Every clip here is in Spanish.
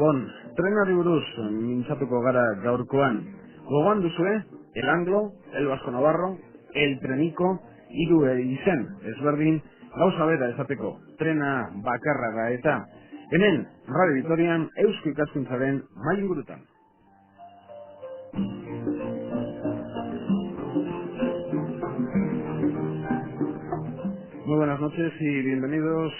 Gabon, trenari buruz mintzatuko gara gaurkoan. Gogoan duzue, el Anglo, el Vasco Navarro, el Trenico, hiru izen ezberdin gauza bera esateko, trena bakarra da eta. Hemen, Radio Vitorian, Eusko Ikaskuntzaren mailigurutan. Muy buenas noches y bienvenidos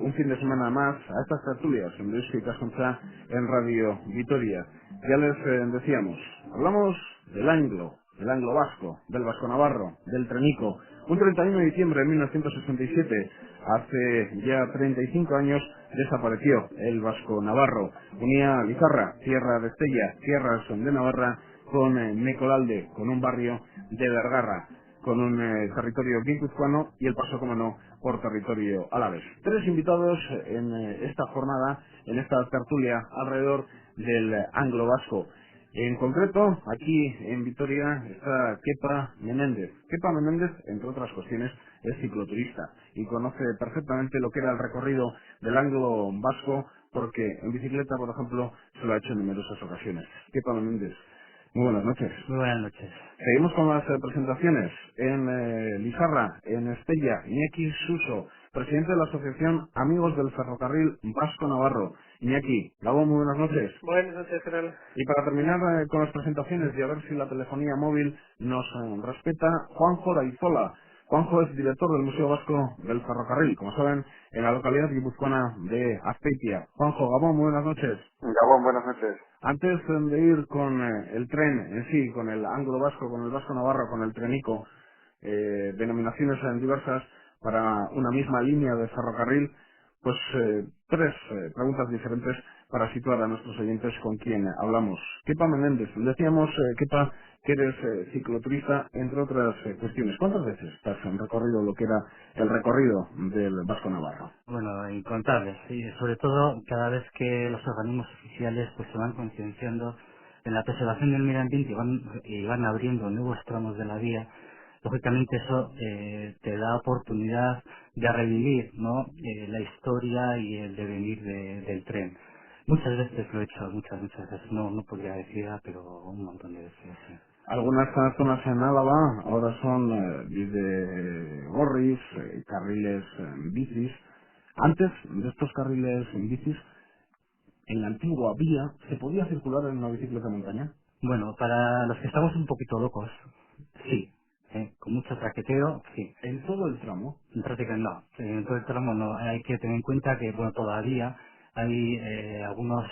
un fin de semana más a estas tertulias en Eusko Ikaskuntza en Radio Vitoria. Ya les decíamos, hablamos del Anglo vasco, del Vasco Navarro, del Trenico. Un 31 de diciembre de 1967, hace ya 35 años, desapareció el Vasco Navarro. Unía Lizarra, tierra de Estella, tierras de Navarra, con Mecolalde, con un barrio de Vergarra, con un territorio guipuzcoano y el paso, como no, por territorio alavés. Tres invitados en esta jornada, en esta tertulia alrededor del Anglo vasco. En concreto, aquí en Vitoria está Kepa Menéndez. Kepa Menéndez, entre otras cuestiones, es cicloturista y conoce perfectamente lo que era el recorrido del Anglo vasco, porque en bicicleta, por ejemplo, se lo ha hecho en numerosas ocasiones. Kepa Menéndez, muy buenas noches. Muy buenas noches. Seguimos con las presentaciones. En Lizarra, en Estella, Iñaki Suso, presidente de la Asociación Amigos del Ferrocarril Vasco Navarro. Iñaki, Gabo, muy buenas noches. Buenas noches, ¿qué tal? Y para terminar con las presentaciones y a ver si la telefonía móvil nos respeta, Juanjo Raizola. Juanjo es director del Museo Vasco del Ferrocarril, como saben, en la localidad guipuzcoana de Azpeitia. Juanjo, Gabón, muy buenas noches. Gabón, buenas noches. Antes de ir con el tren en sí, con el Anglo vasco, con el Vasco Navarro, con el Trenico, denominaciones diversas para una misma línea de ferrocarril, pues tres preguntas diferentes para situar a nuestros oyentes con quien hablamos. Kepa Menéndez, decíamos, Kepa, que eres cicloturista, entre otras cuestiones. ¿Cuántas veces has recorrido lo que era el recorrido del Vasco Navarro? Bueno, incontables, y sobre todo cada vez que los organismos oficiales pues se van concienciando en la preservación del medio ambiente y van abriendo nuevos tramos de la vía, lógicamente eso te da oportunidad de revivir, ¿no? La historia y el devenir del tren. Muchas veces lo he hecho, muchas veces, no podría decir, pero un montón de veces, sí. Algunas zonas en Álava ahora son desde gorris, carriles bicis. Antes de estos carriles bicis, en la antigua vía, ¿se podía circular en una bicicleta de montaña? Bueno, para los que estamos un poquito locos, sí. Con mucho traqueteo, sí. En todo el tramo. En práctica no. En todo el tramo no. Hay que tener en cuenta que, bueno, todavía hay algunos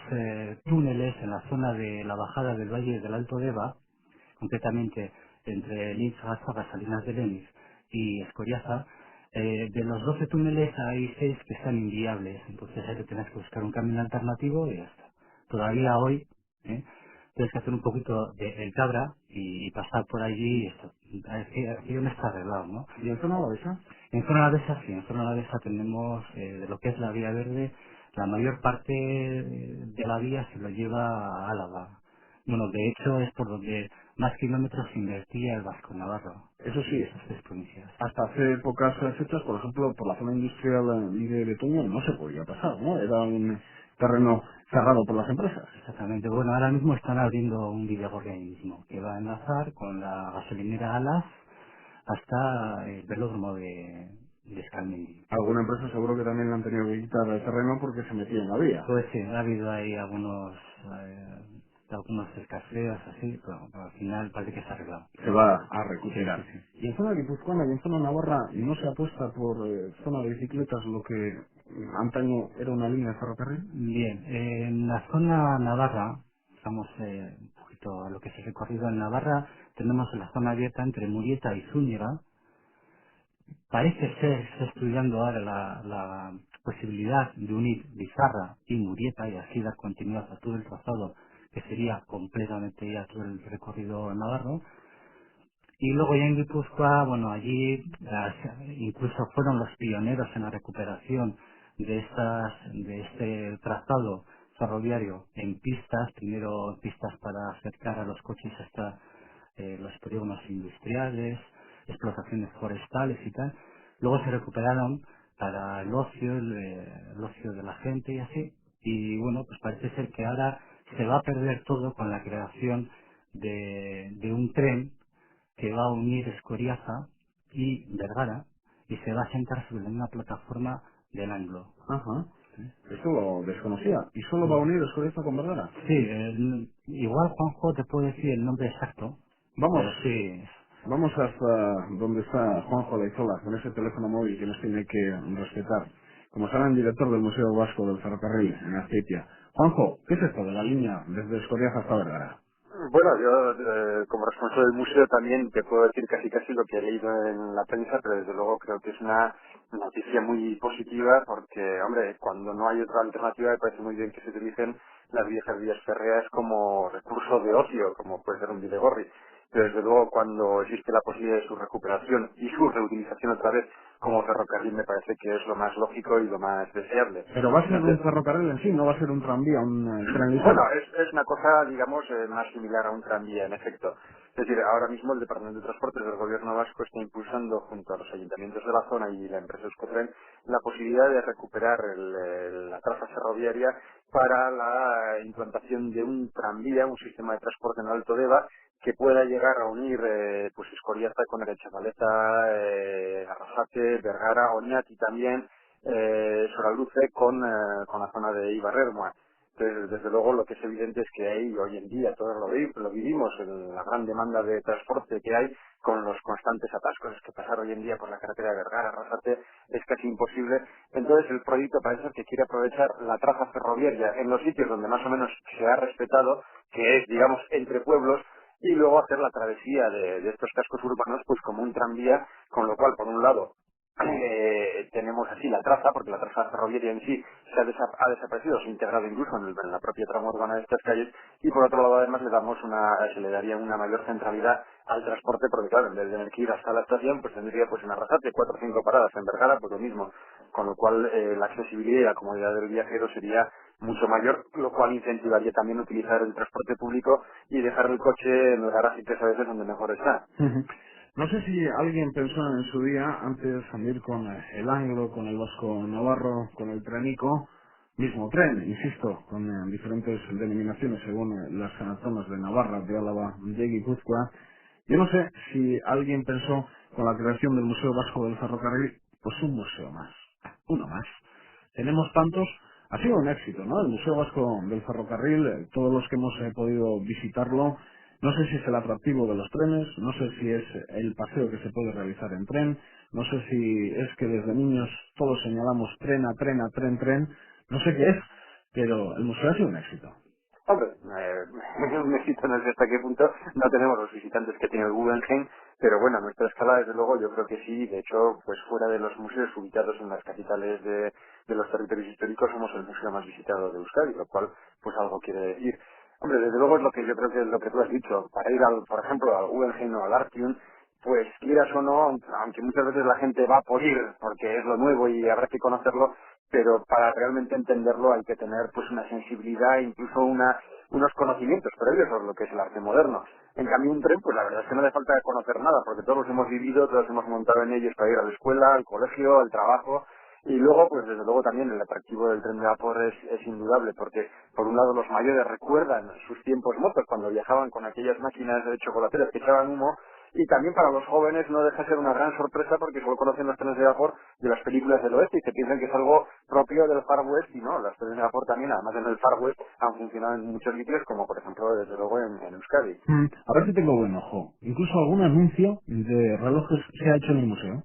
túneles en la zona de la bajada del Valle del Alto Deva, concretamente entre Linz, Gazpaga, Salinas de Lenis y Escoriaza. De los 12 túneles hay 6 que están inviables, entonces hay que tener que buscar un camino alternativo y ya está. Todavía hoy tienes que hacer un poquito de el cabra y pasar por allí y esto. Aquí no está arreglado, ¿no? ¿Y en zona alavesa? En zona alavesa sí, en zona alavesa tenemos de lo que es la vía verde, la mayor parte de la vía se lo lleva a Álava. Bueno, de hecho es por donde más kilómetros invertía el Vasco Navarro. Eso Y sí, esas tres provincias. hasta hace pocas fechas, por ejemplo, por la zona industrial de Betoño no se podía pasar, ¿no? Era un terreno cerrado por las empresas. Exactamente. Bueno, ahora mismo están abriendo un Videgorri ahí mismo, que va a enlazar con la gasolinera Alas hasta el velódromo de Escalmendi. Alguna empresa seguro que también le han tenido que quitar el terreno porque se metía en la vía. Pues sí, ha habido ahí algunos escaseos así, pero al final parece que se ha arreglado. Se va a Sí, recuperar. sí, sí. Y en zona guipuzcoana y en zona navarra no se apuesta por zona de bicicletas, lo que antaño era una línea de ferrocarril. Bien, en la zona Navarra, estamos un poquito a lo que es el recorrido en Navarra, tenemos la zona abierta entre Murieta y Zúñiga. Parece ser, se está estudiando ahora la posibilidad de unir Lizarra y Murieta y así dar continuidad a todo el trazado, que sería completamente ya todo el recorrido navarro. Y luego ya en Guipúzcoa, bueno, allí incluso fueron los pioneros en la recuperación de este trazado ferroviario en pistas, primero pistas para acercar a los coches hasta los polígonos industriales, explotaciones forestales y tal. Luego se recuperaron para el ocio de la gente y así. y bueno, pues parece ser que ahora se va a perder todo con la creación de un tren que va a unir Escoriaza y Vergara y se va a sentar sobre una plataforma del Anglo. Ajá. Esto lo desconocía. ¿Y solo va a Sí, unir Escoriaza con Vergara? sí, igual Juanjo te puedo decir el nombre exacto, Vamos, pero sí. vamos hasta donde está Juanjo Laizola, con ese teléfono móvil que nos tiene que respetar. Como saben, director del Museo Vasco del Ferrocarril en Azpeitia. Juanjo, ¿qué es esto de la línea desde Escoriaza hasta Vergara? Bueno, yo como responsable del museo también te puedo decir casi lo que he leído en la prensa, pero desde luego creo que es una noticia muy positiva porque, hombre, cuando no hay otra alternativa me parece muy bien que se utilicen las viejas vías férreas como recurso de ocio, como puede ser un Bidegorri. Pero desde luego cuando existe la posibilidad de su recuperación y su reutilización otra vez como ferrocarril me parece que es lo más lógico y lo más deseable. Pero va a ser No un sé, ferrocarril en sí, no va a ser un tranvía, un tren bueno, ligero. es una cosa, digamos, más similar a un tranvía, en efecto. Es decir, ahora mismo el Departamento de Transportes del Gobierno Vasco está impulsando, junto a los ayuntamientos de la zona y la empresa Euskotren, la posibilidad de recuperar la traza ferroviaria para la implantación de un tranvía, un sistema de transporte en Alto Deva, que pueda llegar a unir pues Escoriaza con Arechavaleta, Arrasate, Vergara, Oñati también, Soraluce con la zona de Ibarrermoa. Entonces, desde luego, lo que es evidente es que hay hoy en día, todos lo vivimos, en la gran demanda de transporte que hay con los constantes atascos. Es que pasar hoy en día por la carretera de Vergara, Arrasate, es casi imposible. Entonces, el proyecto parece que quiere aprovechar la traza ferroviaria en los sitios donde más o menos se ha respetado, que es, digamos, entre pueblos, y luego hacer la travesía de estos cascos urbanos pues como un tranvía, con lo cual, por un lado, tenemos así la traza, porque la traza ferroviaria en sí ha desaparecido, se ha integrado incluso en la propia trama urbana de estas calles, y por otro lado además se le daría una mayor centralidad al transporte, porque claro, en vez de tener que ir hasta la estación, pues tendría pues en Arrasate 4 o 5 paradas, en Vergara pues lo mismo, con lo cual la accesibilidad y la comodidad del viajero sería mucho mayor, lo cual incentivaría también utilizar el transporte público y dejar el coche en el garaje, que es a veces donde mejor está. Ujú. No sé si alguien pensó en su día, antes de ir con el Anglo, con el Vasco Navarro, con el Trenico, mismo tren, insisto, con diferentes denominaciones según las zonas de Navarra, de Álava, de Guipúzcoa. Yo no sé si alguien pensó con la creación del Museo Vasco del Ferrocarril, pues un museo más, uno más. Tenemos tantos, ha sido un éxito, ¿no? El Museo Vasco del Ferrocarril, todos los que hemos podido visitarlo, no sé si es el atractivo de los trenes, no sé si es el paseo que se puede realizar en tren, no sé si es que desde niños todos señalamos tren a tren a tren, tren, no sé qué es, pero el museo ha sido un éxito. Hombre, un éxito no sé hasta qué punto, no tenemos los visitantes que tiene el Guggenheim, pero bueno, a nuestra escala, desde luego, yo creo que sí. De hecho, pues fuera de los museos ubicados en las capitales de los territorios históricos, somos el museo más visitado de Euskadi, lo cual, pues algo quiere decir. Hombre, desde luego es lo que yo creo que es lo que tú has dicho. Para ir, por ejemplo, al Guggenheim o al Artium, pues quieras o no, aunque muchas veces la gente va por ir porque es lo nuevo y habrá que conocerlo, pero para realmente entenderlo hay que tener pues una sensibilidad, incluso unos conocimientos previos sobre lo que es el arte moderno. En cambio un tren, pues la verdad es que no hace falta conocer nada, porque todos los hemos vivido, todos hemos montado en ellos para ir a la escuela, al colegio, al trabajo. Y luego, pues desde luego también el atractivo del tren de vapor es indudable, porque por un lado los mayores recuerdan sus tiempos mozos cuando viajaban con aquellas máquinas de chocolateras que echaban humo, y también para los jóvenes no deja de ser una gran sorpresa porque solo conocen los trenes de vapor de las películas del oeste y se piensan que es algo propio del Far West, y no, los trenes de vapor también, además en el Far West, han funcionado en muchos sitios, como por ejemplo, desde luego, en Euskadi. A ver si tengo buen ojo. Incluso algún anuncio de relojes se ha hecho en el museo.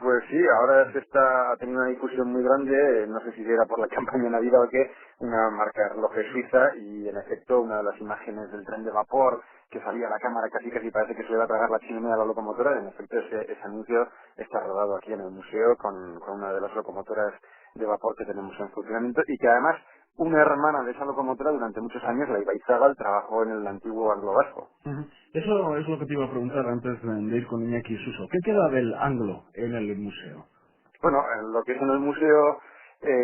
Pues sí, ahora ha tenido una difusión muy grande, no sé si era por la campaña Navidad o qué, una marca de relojes suiza, y en efecto una de las imágenes del tren de vapor que salía a la cámara casi parece que se le va a tragar la chimenea a la locomotora. En efecto ese anuncio está rodado aquí en el museo con una de las locomotoras de vapor que tenemos en funcionamiento, y que además una hermana de esa locomotora durante muchos años, la Ibaizábal, trabajó en el antiguo Anglo Vasco. Ujú. Eso es lo que te iba a preguntar antes de ir con Iñaki Suso. ¿Qué queda del Anglo en el museo? Bueno, en lo que es en el museo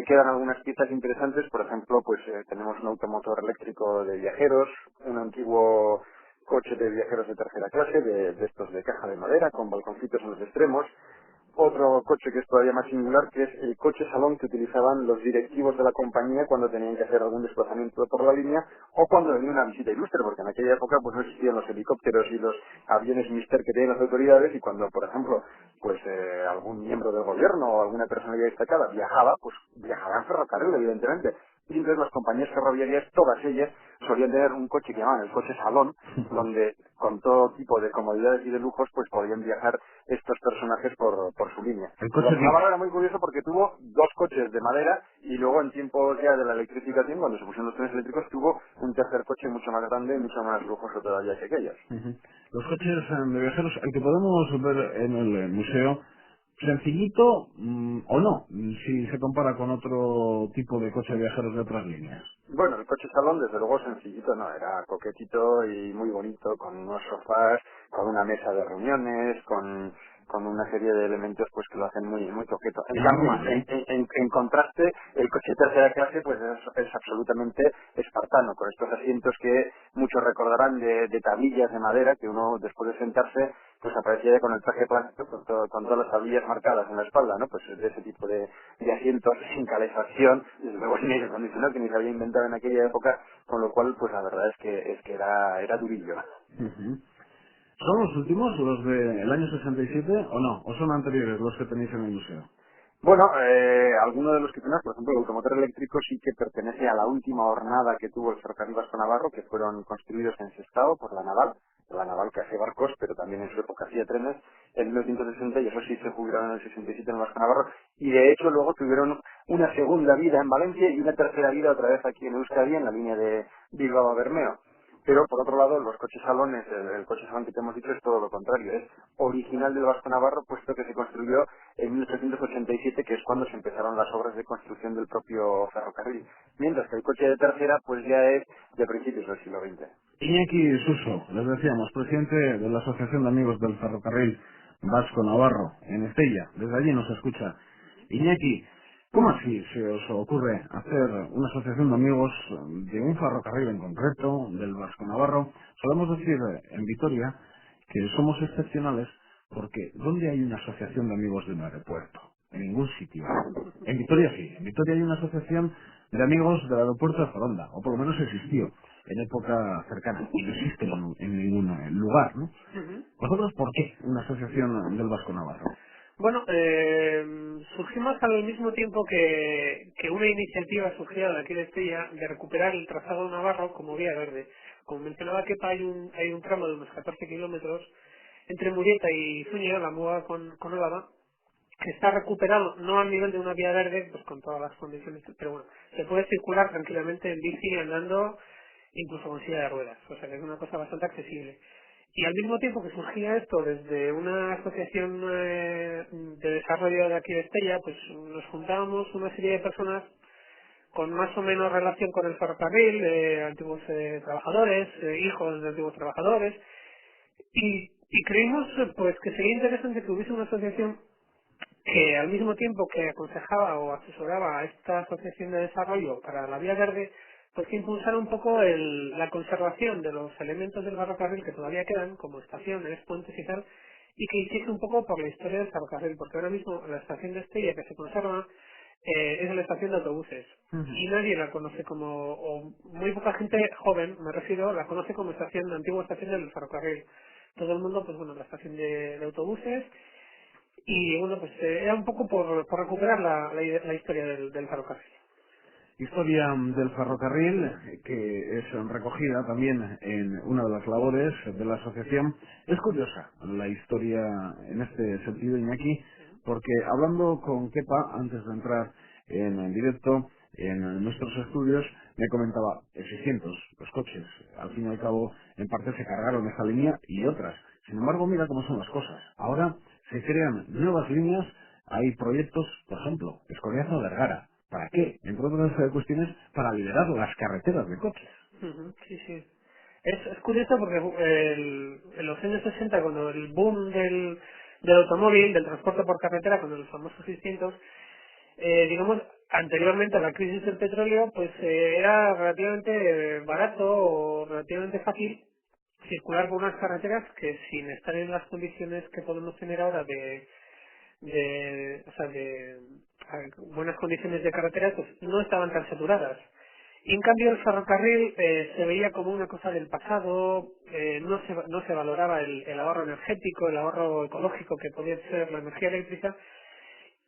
quedan algunas piezas interesantes. Por ejemplo, pues tenemos un automotor eléctrico de viajeros, un antiguo coche de viajeros de tercera clase, de estos de caja de madera, con balconcitos en los extremos. otro coche que es todavía más singular, que es el coche salón que utilizaban los directivos de la compañía cuando tenían que hacer algún desplazamiento por la línea o cuando venía una visita ilustre, porque en aquella época pues no existían los helicópteros y los aviones Mister que tienen las autoridades, y cuando, por ejemplo, pues algún miembro del gobierno o alguna personalidad destacada viajaba, pues viajaba en ferrocarril, evidentemente. Y entonces las compañías ferroviarias, todas ellas, solían tener un coche que llamaban el coche salón, donde con todo tipo de comodidades y de lujos, pues podían viajar estos personajes por su línea. El El coche Navarro era muy curioso porque tuvo dos coches de madera y luego en tiempos ya de la electrificación, cuando se pusieron los trenes eléctricos, tuvo un tercer coche mucho más grande y mucho más lujoso todavía que aquellos. Ujú. Los coches de viajeros, el que podemos ver en el museo, sencillito o no, si se compara con otro tipo de coche de viajeros de otras líneas. Bueno, el coche salón, desde luego, sencillito, no, era coquetito y muy bonito, con unos sofás, con una mesa de reuniones, con una serie de elementos pues que lo hacen muy muy coqueto. En cambio, en contraste, el coche de tercera clase pues es absolutamente espartano, con estos asientos que muchos recordarán de tablillas de madera, que uno después de sentarse pues aparecía ya con el traje plástico, con todas las tablillas marcadas en la espalda, ¿no? Pues de ese tipo de asientos sin calefacción, desde luego sin aire acondicionado, que ni se había inventado en aquella época, con lo cual pues la verdad es que era durillo. Ujú. ¿Son los últimos, los del año 67 o no? ¿O son anteriores los que tenéis en el museo? Bueno, alguno de los que tenemos, por ejemplo, el automotor eléctrico sí que pertenece a la última hornada que tuvo el ferrocarril Vasco Navarro, que fueron construidos en Sestao por la naval que hace barcos, pero también en su época hacía trenes, en 1960, y eso sí se jubilaron en el 67 en el Vasco Navarro, y de hecho luego tuvieron una segunda vida en Valencia y una tercera vida otra vez aquí en Euskadi, en la línea de Bilbao a Bermeo. Pero por otro lado, los coches salones, el coche salón que te hemos dicho es todo lo contrario, es original del Vasco Navarro, puesto que se construyó en 1887, que es cuando se empezaron las obras de construcción del propio ferrocarril. Mientras que el coche de tercera, pues ya es de principios del siglo XX. Iñaki Suso, les decíamos, presidente de la Asociación de Amigos del Ferrocarril Vasco Navarro, en Estella. Desde allí nos escucha. Iñaki, ¿cómo así se os ocurre hacer una asociación de amigos de un ferrocarril en concreto, del Vasco Navarro? Solemos decir en Vitoria que somos excepcionales porque ¿dónde hay una asociación de amigos de un aeropuerto? En ningún sitio. En Vitoria sí. En Vitoria hay una asociación de amigos del aeropuerto de Foronda, o por lo menos existió en época cercana, y no existe en ningún lugar, ¿no? Ujú. ¿Vosotros por qué una asociación del Vasco Navarro? Bueno, surgimos al mismo tiempo que una iniciativa surgida de aquí de Estella de recuperar el trazado Navarro como vía verde. Como mencionaba Kepa, hay un tramo de unos 14 kilómetros entre Murieta y Zúñiga, la muga con Álava, que está recuperado, no al nivel de una vía verde, pues con todas las condiciones, pero bueno, se puede circular tranquilamente en bici, andando, incluso con silla de ruedas, o sea que es una cosa bastante accesible. Y al mismo tiempo que surgía esto desde una asociación de desarrollo de aquí de Estella, pues nos juntábamos una serie de personas con más o menos relación con el ferrocarril, antiguos trabajadores, hijos de antiguos trabajadores, y creímos pues que sería interesante que hubiese una asociación que al mismo tiempo que aconsejaba o asesoraba a esta asociación de desarrollo para la vía verde, pues que impulsara un poco la conservación de los elementos del ferrocarril que todavía quedan, como estaciones, puentes y tal, y que hiciese un poco por la historia del ferrocarril, porque ahora mismo la estación de Estella que se conserva es la estación de autobuses, Ujú. y nadie la conoce como, o muy poca gente joven, me refiero, la conoce como estación, antigua estación del ferrocarril. Todo el mundo, pues bueno, la estación de autobuses, y bueno, pues era un poco por recuperar la historia del ferrocarril. Historia del ferrocarril, que es recogida también en una de las labores de la asociación. Es curiosa la historia en este sentido, Iñaki, porque hablando con Kepa, antes de entrar en el directo, en nuestros estudios, me comentaba 600 los coches. Al fin y al cabo, en parte se cargaron esa línea y otras. Sin embargo, mira cómo son las cosas. Ahora se crean nuevas líneas, hay proyectos, por ejemplo, Escoriazo-Vergara. ¿Para qué? Entre otras cuestiones, para liberar las carreteras de coches. Ujú, sí, sí. Es curioso porque en los años 60, cuando el boom del automóvil, del transporte por carretera, con los famosos 600, digamos, anteriormente a la crisis del petróleo, pues era relativamente barato o relativamente fácil circular por unas carreteras que sin estar en las condiciones que podemos tener ahora o sea, buenas condiciones de carretera, pues no estaban tan saturadas. Y en cambio el ferrocarril se veía como una cosa del pasado, no se valoraba el ahorro energético, el ahorro ecológico que podía ser la energía eléctrica,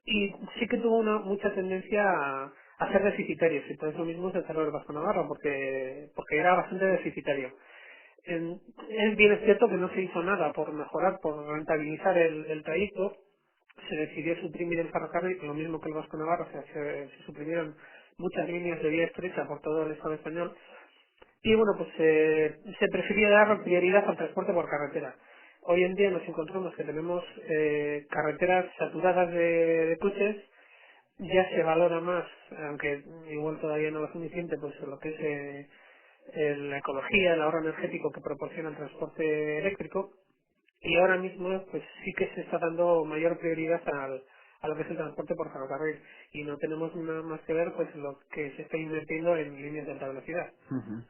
y sí que tuvo mucha tendencia a ser deficitario, y por eso mismo se cerró el Vasco Navarro, porque era bastante deficitario. Es bien cierto que no se hizo nada por mejorar, por rentabilizar el trayecto. Se decidió suprimir el ferrocarril, lo mismo que el Vasco Navarro, o sea, se suprimieron muchas líneas de vía estrecha por todo el Estado español. Y bueno, pues se prefirió dar prioridad al transporte por carretera. Hoy en día nos encontramos que tenemos carreteras saturadas de coches, ya se valora más, aunque igual todavía no lo suficiente, pues lo que es la ecología, el ahorro energético que proporciona el transporte eléctrico, y ahora mismo pues sí que se está dando mayor prioridad a lo que es el transporte por ferrocarril, y no tenemos nada más que ver pues lo que se está invirtiendo en líneas de alta velocidad. Ujú.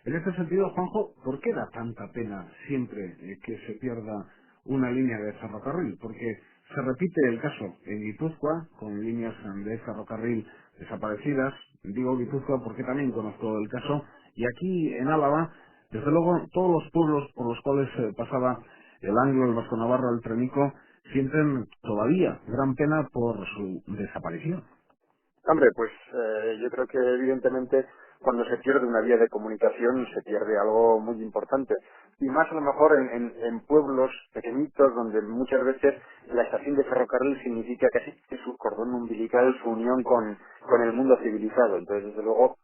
En este sentido, Juanjo, ¿por qué da tanta pena siempre que se pierda una línea de ferrocarril? Porque se repite el caso en Guipúzcoa, con líneas de ferrocarril desaparecidas. Digo Guipúzcoa porque también conozco el caso. Y aquí en Álava, desde luego, todos los pueblos por los cuales pasaba el Anglo, el Vasco Navarro, el Trenico, sienten todavía gran pena por su desaparición. Hombre, pues yo creo que evidentemente cuando se pierde una vía de comunicación se pierde algo muy importante. Y más a lo mejor en pueblos pequeñitos donde muchas veces la estación de ferrocarril significa casi que su cordón umbilical, su unión con el mundo civilizado. Entonces, desde luego,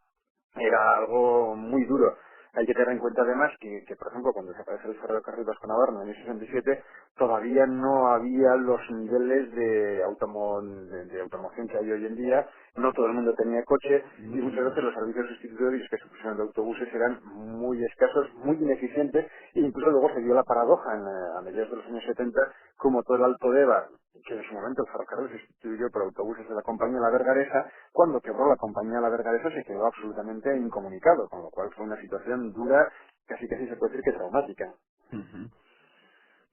era algo muy duro. Hay que tener en cuenta además que, por ejemplo, cuando desapareció el ferrocarril Vasco Navarro en el 67, todavía no había los niveles de automoción que hay hoy en día, no todo el mundo tenía coche, y muchas veces los servicios sustitutorios que se pusieron de autobuses eran muy escasos, muy ineficientes, e incluso luego se dio la paradoja a mediados de los años 70, como todo el Alto Deva, que en su momento el ferrocarril se sustituyó por autobuses de la compañía La Vergaresa, cuando quebró la compañía La Vergaresa se quedó absolutamente incomunicado, con lo cual fue una situación dura, casi se puede decir que traumática. Ujú.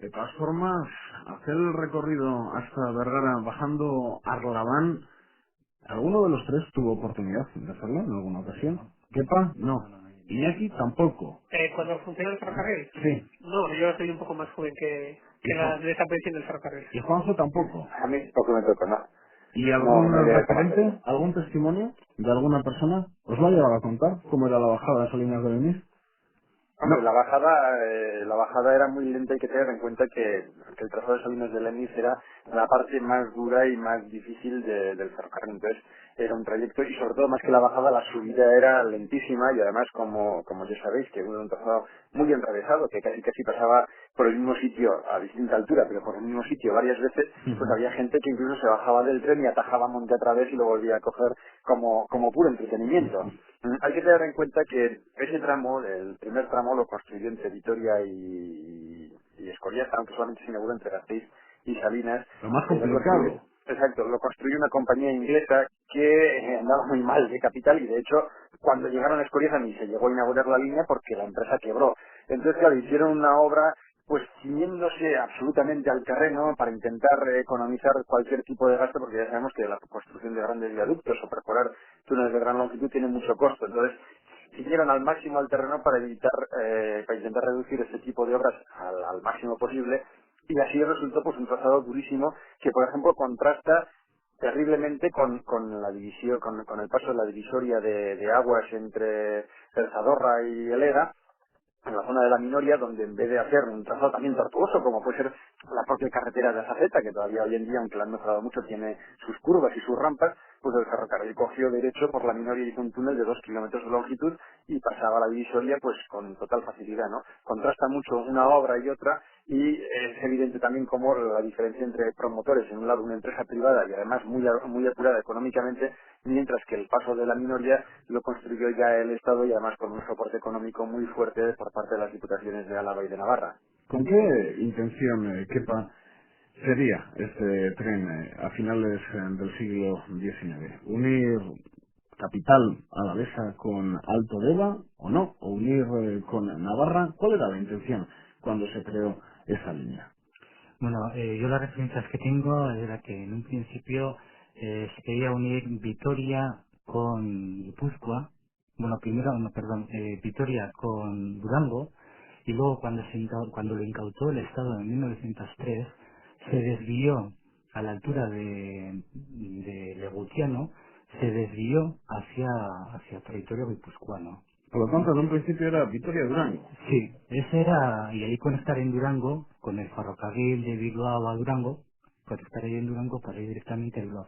De todas formas, hacer el recorrido hasta Vergara bajando Arlabán, ¿alguno de los tres tuvo oportunidad de hacerlo en alguna ocasión? ¿Kepa? No. Iñaki tampoco. Cuando funcionó el ferrocarril, Sí. no, yo soy un poco más joven que la desaparición del ferrocarril. Y Juanjo tampoco. A mí poco me tocó, ¿no? ¿Y No, algún no había referente, algún testimonio de alguna persona? ¿Os lo ha llegado a contar cómo era la bajada de Salinas de Benís? Hombre, No. la bajada era muy lenta. Hay que tener en cuenta que el trazado de Salinas de Lenis era la parte más dura y más difícil del ferrocarril. Entonces, era un trayecto y sobre todo más que la bajada, la subida era lentísima y además, como ya sabéis, que era un trazado muy enrevesado, que casi pasaba por el mismo sitio a distinta altura, pero por el mismo sitio varias veces, pues Ujú. había gente que incluso se bajaba del tren y atajaba monte a través y lo volvía a coger como puro entretenimiento. Hay que tener en cuenta que ese tramo, el primer tramo, lo construyó entre Vitoria y Escoriaza, aunque solamente se inauguró entre Gasteiz y Salinas. Lo más Lo construyó, complicado. exacto, lo construyó una compañía inglesa que andaba muy mal de capital y de hecho cuando llegaron a Escoriaza ni se llegó a inaugurar la línea porque la empresa quebró. Entonces, claro, hicieron una obra pues ciñéndose absolutamente al terreno para intentar economizar cualquier tipo de gasto, porque ya sabemos que la construcción de grandes viaductos o perforar túneles de gran longitud tiene mucho costo. Entonces, ciñeron al máximo al terreno para intentar reducir este tipo de obras al máximo posible, y así resultó pues un trazado durísimo que, por ejemplo, contrasta terriblemente con la división, con el paso de la divisoria de aguas entre el Zadorra y el Ega, en la zona de la Minoria, donde en vez de hacer un trazado también tortuoso, como puede ser la propia carretera de Azazeta, que todavía hoy en día, aunque la han mejorado mucho, tiene sus curvas y sus rampas, pues el ferrocarril cogió derecho por la Minoria y hizo un túnel de 2 kilómetros de longitud y pasaba la divisoria pues con total facilidad, ¿no? Contrasta mucho una obra y otra, y es evidente también cómo la diferencia entre promotores, en un lado una empresa privada y además muy apurada económicamente, mientras que el paso de la Minoria lo construyó ya el Estado y además con un soporte económico muy fuerte por parte de las diputaciones de Álava y de Navarra. ¿Con qué intención, Kepa, sería este tren a finales del siglo XIX? ¿Unir capital alavesa con Alto Deva o no? ¿O unir con Navarra? ¿Cuál era la intención cuando se creó esa línea? Bueno, yo las referencias que tengo era que en un principio se quería unir Vitoria con Guipúzcoa, bueno, primero, no, perdón, Vitoria con Durango, y luego cuando lo incautó el Estado en 1903, se desvió a la altura de Legutiano, se desvió hacia territorio guipuzcoano. Por lo tanto, en un principio era Vitoria-Durango. Sí, ese era, y ahí conectar en Durango, con el ferrocarril de Bilbao a Durango, conectar ahí en Durango para ir directamente a Bilbao.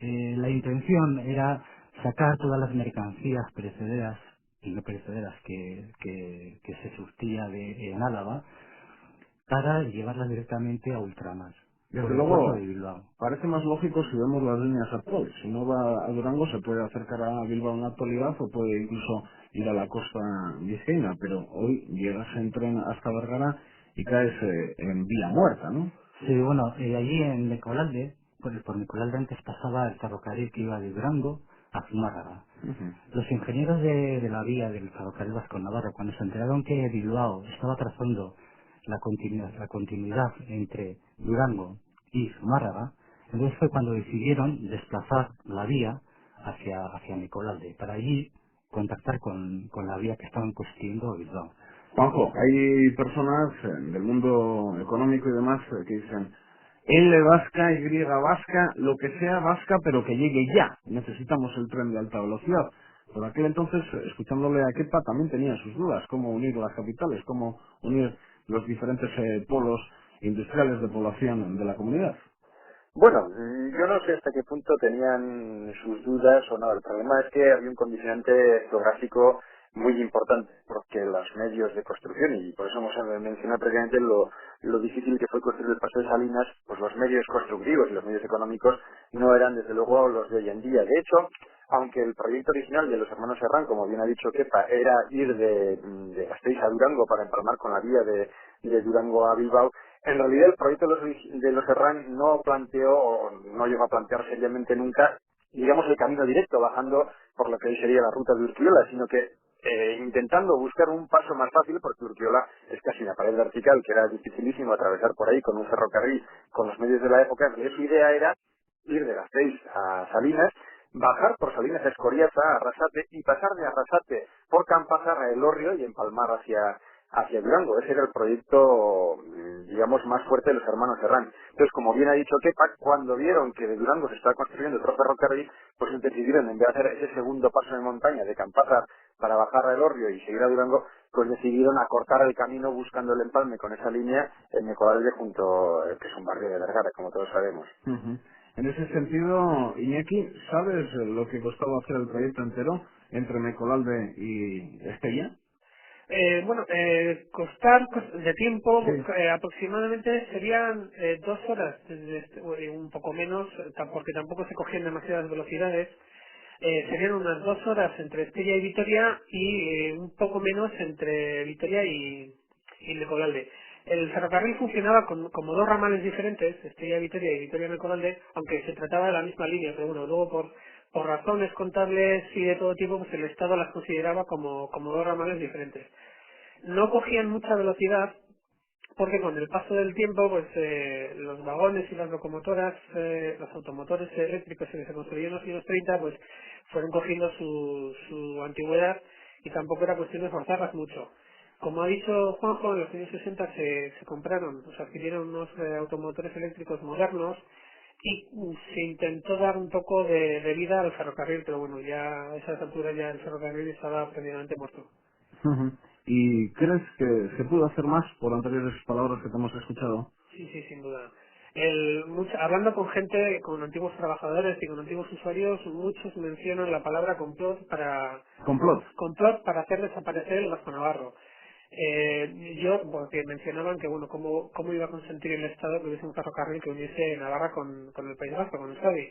La intención era sacar todas las mercancías perecederas y no perecederas que se surtía en Álava para llevarlas directamente a ultramar, Desde por el puerto de luego, Bilbao. parece más lógico si vemos las líneas actuales. Si no va a Durango, se puede acercar a Bilbao en la actualidad o puede incluso ir a la costa vizcaína, pero hoy llegas en tren hasta Vergara y caes en vía muerta, ¿no? Sí, bueno, allí en Mecolalde, por Mecolalde antes pasaba el ferrocarril que iba de Durango a Zumárraga. Ujú. Los ingenieros de la vía del ferrocarril Vasco-Navarra, cuando se enteraron que Bilbao estaba trazando la continuidad entre Durango y Zumárraga, entonces fue cuando decidieron desplazar la vía hacia Mecolalde, para allí contactar con la vía que estaban construyendo a Bilbao. Juanjo, hay personas del mundo económico y demás que dicen L vasca, Y vasca, lo que sea vasca, pero que llegue ya. Necesitamos el tren de alta velocidad. Por aquel entonces, escuchándole a Kepa, también tenía sus dudas, cómo unir las capitales, cómo unir los diferentes polos industriales de población de la comunidad. Bueno, yo no sé hasta qué punto tenían sus dudas o no. El problema es que había un condicionante geográfico muy importante, porque los medios de construcción, y por eso hemos mencionado previamente lo difícil que fue construir el Paso de Salinas, pues los medios constructivos y los medios económicos no eran desde luego los de hoy en día. De hecho, aunque el proyecto original de los hermanos Serrán, como bien ha dicho Kepa, era ir de Gasteiz a Durango para empalmar con la vía de Durango a Bilbao, en realidad el proyecto de los Herrán no planteó, o no llegó a plantear seriamente nunca, digamos, el camino directo, bajando por lo que hoy sería la ruta de Urquiola, sino que intentando buscar un paso más fácil, porque Urquiola es casi una pared vertical, que era dificilísimo atravesar por ahí con un ferrocarril, con los medios de la época. En realidad su idea era ir de Gasteiz a Salinas, bajar por Salinas a Escoriaza, a Arrasate, y pasar de Arrasate por Campazar a Elorrio y empalmar hacia Durango. Ese era el proyecto, digamos, más fuerte de los hermanos Serrán. Entonces, como bien ha dicho Kepa, cuando vieron que de Durango se estaba construyendo otro ferrocarril, pues decidieron, en vez de hacer ese segundo paso de montaña de Campazar para bajar a Elorrio y seguir a Durango, pues decidieron acortar el camino buscando el empalme con esa línea en Mecolalde, que es un barrio de Vergara, como todos sabemos. Ujú. En ese sentido, Iñaki, ¿sabes lo que costaba hacer el proyecto entero entre Mecolalde y Estella? De tiempo Sí. aproximadamente serían 2 horas, un poco menos, porque tampoco se cogían demasiadas velocidades. Serían unas 2 horas entre Estella y Vitoria y un poco menos entre Vitoria y Mecolalde. El ferrocarril funcionaba como dos ramales diferentes, Estella Vitoria y Vitoria Mecolalde, aunque se trataba de la misma línea, pero bueno, luego por razones contables y de todo tipo, pues el Estado las consideraba como dos ramales diferentes. No cogían mucha velocidad porque con el paso del tiempo, pues los vagones y las locomotoras, los automotores eléctricos que se construyeron en los años 30, pues fueron cogiendo su antigüedad y tampoco era cuestión de forzarlas mucho. Como ha dicho Juanjo, en los años 60 se compraron, se adquirieron unos automotores eléctricos modernos y se intentó dar un poco de vida al ferrocarril, pero bueno, ya a esas alturas ya el ferrocarril estaba prácticamente muerto. Ujú. ¿Y crees que se pudo hacer más por anteriores palabras que te hemos escuchado? Sí, sí, sin duda. Hablando con gente, con antiguos trabajadores y con antiguos usuarios, muchos mencionan la palabra Complot. complot para hacer desaparecer el Vasco Navarro. Porque mencionaban que, bueno, cómo iba a consentir el Estado que hubiese un ferrocarril que uniese Navarra con el País Vasco, con Euskadi.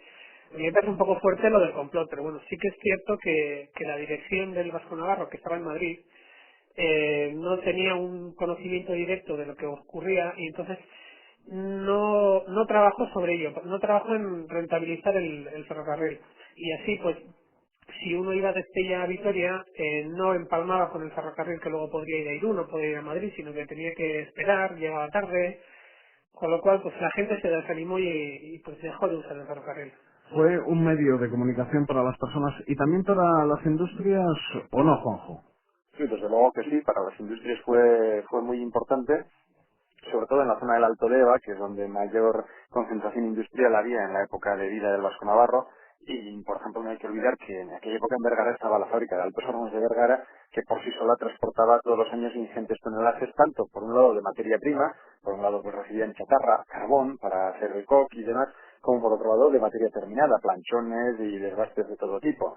A mí me parece un poco fuerte lo del complot, pero bueno, sí que es cierto que la dirección del Vasco Navarro, que estaba en Madrid, no tenía un conocimiento directo de lo que ocurría y entonces no trabajó sobre ello, no trabajó en rentabilizar el ferrocarril. Y así, pues, si uno iba de Estella a Vitoria, no empalmaba con el ferrocarril que luego podría ir a Irún o podría ir a Madrid, sino que tenía que esperar, llegaba tarde, con lo cual pues la gente se desanimó y pues dejó de usar el ferrocarril. Fue un medio de comunicación para las personas y también para las industrias, ¿o no, Juanjo? Sí, desde luego que sí, para las industrias fue muy importante, sobre todo en la zona del Alto Deva, que es donde mayor concentración industrial había en la época de vida del Vasco Navarro. Y, por ejemplo, no hay que olvidar que en aquella época en Vergara estaba la fábrica de Altos Hornos de Vergara, que por sí sola transportaba todos los años ingentes tonelajes, tanto por un lado de materia prima, por un lado pues recibían chatarra, carbón para hacer el coque y demás, como por otro lado de materia terminada, planchones y desgastes de todo tipo.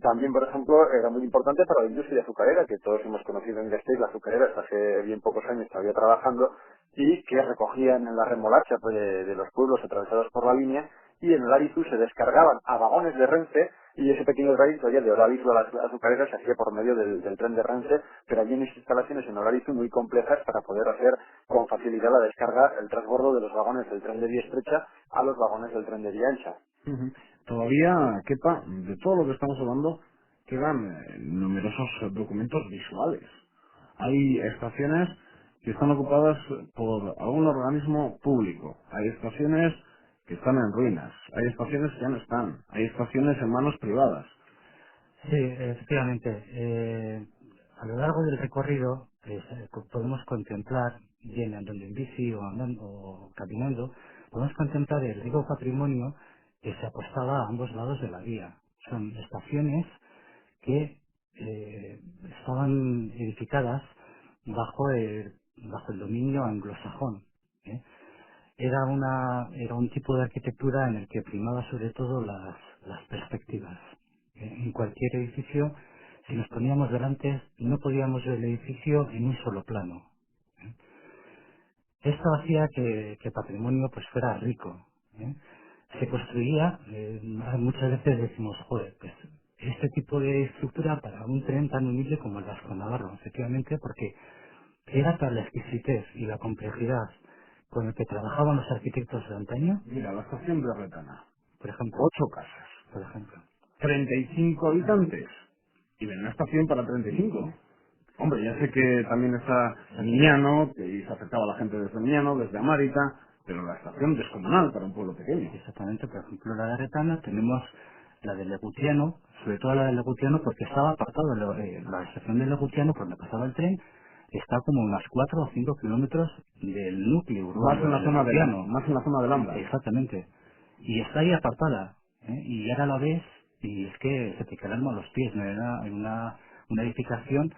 También, por ejemplo, era muy importante para la industria azucarera, que todos hemos conocido en Gasteiz, la azucarera hasta hace bien pocos años todavía trabajando, y que recogían en la remolacha pues, de los pueblos atravesados por la línea, y en Olarizu se descargaban a vagones de Renfe, y ese pequeño trayecto ya de Olarizu a la azucarera se hacía por medio del tren de Renfe, pero allí en instalaciones en Olarizu muy complejas para poder hacer con facilidad la descarga, el transbordo de los vagones del tren de vía estrecha a los vagones del tren de vía ancha. Ujú. Todavía, Kepa, de todo lo que estamos hablando, quedan numerosos documentos visuales. Hay estaciones que están ocupadas por algún organismo público. Hay estaciones que están en ruinas. Hay estaciones que ya no están. Hay estaciones en manos privadas. Sí, efectivamente. A lo largo del recorrido podemos contemplar, bien andando en bici o andando o caminando, podemos contemplar el rico patrimonio que se apostaba a ambos lados de la vía. Son estaciones que estaban edificadas bajo el dominio anglosajón. ¿eh? Era un tipo de arquitectura en el que primaba sobre todo las perspectivas. En cualquier edificio, si nos poníamos delante, no podíamos ver el edificio en un solo plano. Esto hacía que el patrimonio pues fuera rico. ¿eh? Se construía, muchas veces decimos, joder, pues este tipo de estructura para un tren tan humilde como el Vasco Navarro, efectivamente, porque era para la exquisitez y la complejidad con el que trabajaban los arquitectos de antaño, Mira, la estación de Retana. por ejemplo, 8 casas. por ejemplo. 35 habitantes. Y ven una estación para 35. Hombre, ya sé que también está Miñano, que se acercaba a la gente desde Miñano, desde Amárita, pero la estación descomunal para un pueblo pequeño. Exactamente, por ejemplo, la de Aretana, tenemos la de Legutiano, sobre todo la de Legutiano porque estaba apartado, la estación de Legutiano, por donde pasaba el tren, está como unos 4 o 5 kilómetros del núcleo Más urbano en de la zona de Legutiano. más en la zona de Lambda. Exactamente. Y está ahí apartada, y ahora la ves y es que se te quedan a los pies, ¿no? Era una edificación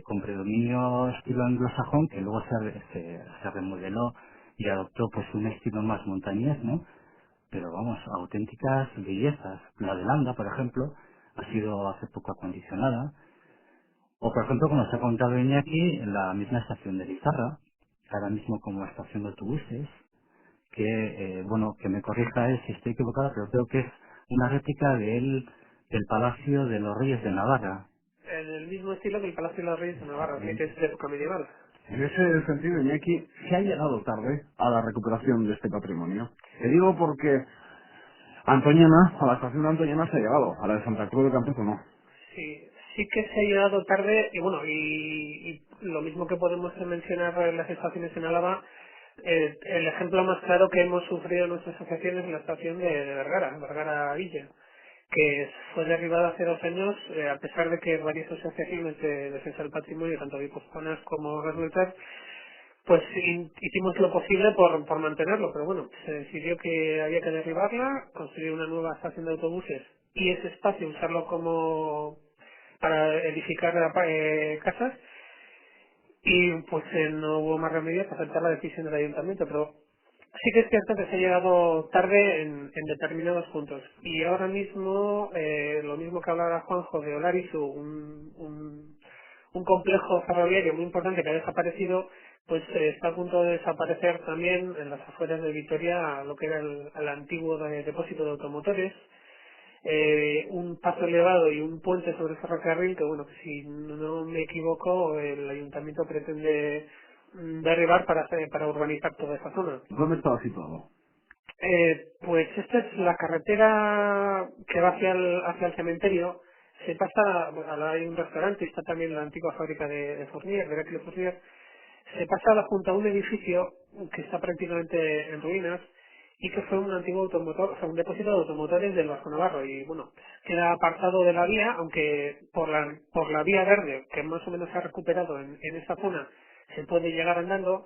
con predominio estilo anglosajón que luego se remodeló y adoptó pues un estilo más montañés, ¿no? Pero vamos, auténticas bellezas. La de Landa, por ejemplo, ha sido hace poco acondicionada. O por ejemplo, como se ha contado Iñaki, la misma estación de Lizarra, ahora mismo como estación de autobuses, que, bueno, que me corrija si estoy equivocado, pero creo que es una réplica del Palacio de los Reyes de Navarra. En el mismo estilo que el Palacio de los Reyes de Navarra, sí, que Exactamente. es de época medieval. En ese sentido, Iñaki, se ha llegado tarde a la recuperación de este patrimonio. Te digo porque Antoñana, a la estación de Antoñana se ha llegado, a la de Santa Cruz de Campezo no. Sí, sí que se ha llegado tarde y bueno, y lo mismo que podemos mencionar en las estaciones en Álava, el ejemplo más claro que hemos sufrido en nuestra asociación es la estación de Vergara, Vergara Villa, que fue derribada hace 2 años, a pesar de que varias asociaciones de defensa del patrimonio, tanto guipuzcoanas como resultas, pues hicimos lo posible por mantenerlo, pero bueno, se decidió que había que derribarla, construir una nueva estación de autobuses y ese espacio usarlo como para edificar casas y pues no hubo más remedio que aceptar la decisión del ayuntamiento, pero sí que es cierto que se ha llegado tarde en determinados puntos y ahora mismo lo mismo que hablaba Juanjo de Olarizu, un complejo ferroviario muy importante que ha desaparecido, pues está a punto de desaparecer también en las afueras de Vitoria lo que era el antiguo depósito de automotores, un paso elevado y un puente sobre el ferrocarril que bueno, que si no me equivoco el ayuntamiento pretende derribar para urbanizar toda esa zona. ¿Dónde estaba situado? Pues esta es la carretera que va hacia el cementerio. Se pasa, bueno, al lado hay un restaurante, está también la antigua fábrica de Fournier, de Hercule Fournier. Se pasa junto a un edificio que está prácticamente en ruinas y que fue un antiguo automotor, o sea, un depósito de automotores del Vasco Navarro y bueno, queda apartado de la vía, aunque por la vía verde, que más o menos se ha recuperado en esa zona, se puede llegar andando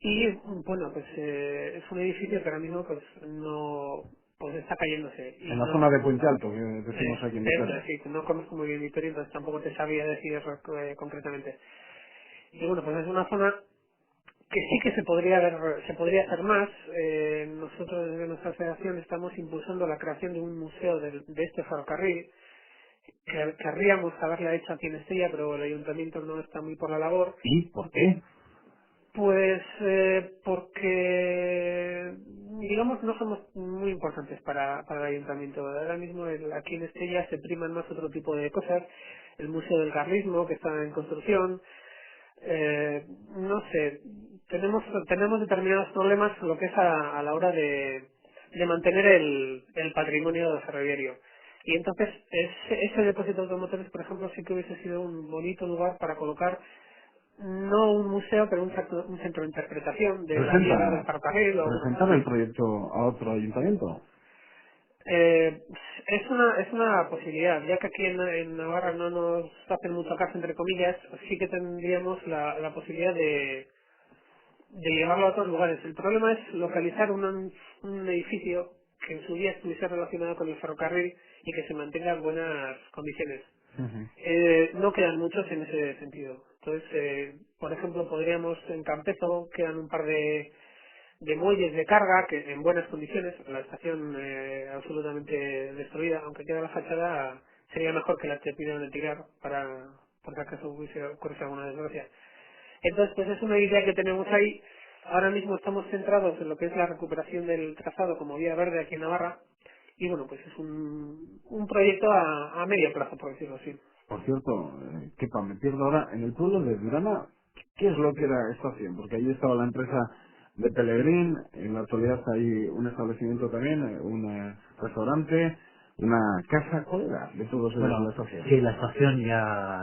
y bueno, pues es un edificio que ahora mismo pues no pues está cayéndose y En la no zona de Puente Alto, que decimos aquí en eso Vitoria. es, sí, no conozco muy bien Vitoria, entonces tampoco te sabía decir concretamente. Y bueno, pues es una zona que sí que se podría hacer más. Nosotros desde nuestra federación estamos impulsando la creación de un museo de este ferrocarril. Que querríamos haberla hecho aquí en Estella, pero el ayuntamiento no está muy por la labor. ¿Y por qué? Pues porque, digamos, no somos muy importantes para el ayuntamiento. Ahora mismo aquí en Estella se priman más otro tipo de cosas. El Museo del Carlismo, que está en construcción. No sé, tenemos determinados problemas lo que es a la hora de mantener el patrimonio ferroviario. Y entonces ese depósito de automotores, por ejemplo, sí que hubiese sido un bonito lugar para colocar no un museo, pero un centro de interpretación de la llegada del ¿Presenta, ferrocarril o bueno, presentar el sí. proyecto a otro ayuntamiento? Eh, es una posibilidad, ya que aquí en Navarra no nos hacen mucho caso, entre comillas, sí que tendríamos la posibilidad de llevarlo a otros lugares. El problema es localizar un edificio que en su día estuviese relacionado con el ferrocarril y que se mantenga en buenas condiciones. Ujú. No quedan muchos en ese sentido. Entonces, por ejemplo, podríamos en Campezo, quedan un par de muelles de carga que en buenas condiciones, la estación absolutamente destruida, aunque queda la fachada, sería mejor que la terminaran de tirar para por si acaso ocurriese alguna desgracia. Entonces, pues es una idea que tenemos ahí. Ahora mismo estamos centrados en lo que es la recuperación del trazado como vía verde aquí en Navarra. Y bueno, pues es un proyecto a medio plazo, por decirlo así. Por cierto, Kepa, me pierdo ahora, en el pueblo de Durana, ¿qué es lo que era estación? Porque allí estaba la empresa de Pellegrín, en la actualidad hay un establecimiento también, un restaurante, una casa, ¿cuál era de todos ellos la Bueno, estación? sí, la estación ya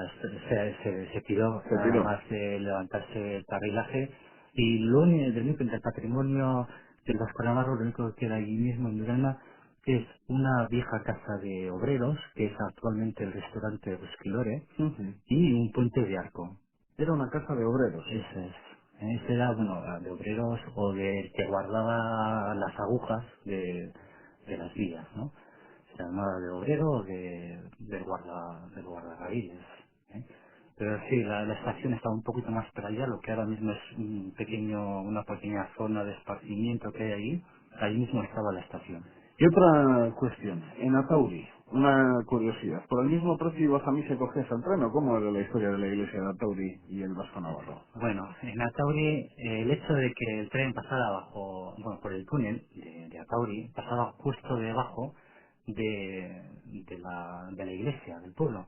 se tiró, Se nada tiró. más de levantarse el carrilaje. Y lo único del patrimonio del Vasco Navarro, lo único que queda allí mismo en Durana es una vieja casa de obreros, que es actualmente el restaurante Busquilore, Ujú. y un puente de arco. Era una casa de obreros. Ese es. Ese era, bueno, de obreros o de que guardaba las agujas de las vías, ¿no? Se llamaba de obrero o del guardarraíles, ¿eh? Pero sí, la estación está un poquito más para allá, lo que ahora mismo es una pequeña zona de esparcimiento que hay ahí. Ahí mismo estaba la estación. Y otra cuestión, en Atauri, una curiosidad, ¿por el mismo precio ibas a mí se cogías el tren o cómo era la historia de la iglesia de Atauri y el Vasco Navarro? Bueno, en Atauri, el hecho de que el tren pasara por el túnel de Atauri, pasaba justo debajo de la iglesia, del pueblo.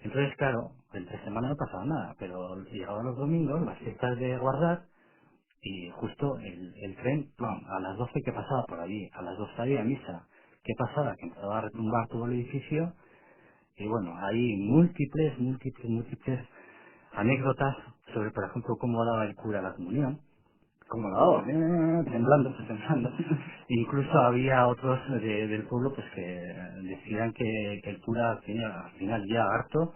Entonces, claro, entre semana no pasaba nada, pero llegaban los domingos, las fiestas de guardar, y justo el tren, plum, a las 12 que pasaba por allí, a las 2 había misa. ¿Qué pasaba? Que empezaba a retumbar todo el edificio, y bueno, hay múltiples anécdotas sobre, por ejemplo, cómo daba el cura la comunión, ¿Cómo la daba? temblando. Incluso había otros del pueblo pues que decían que el cura al final ya harto,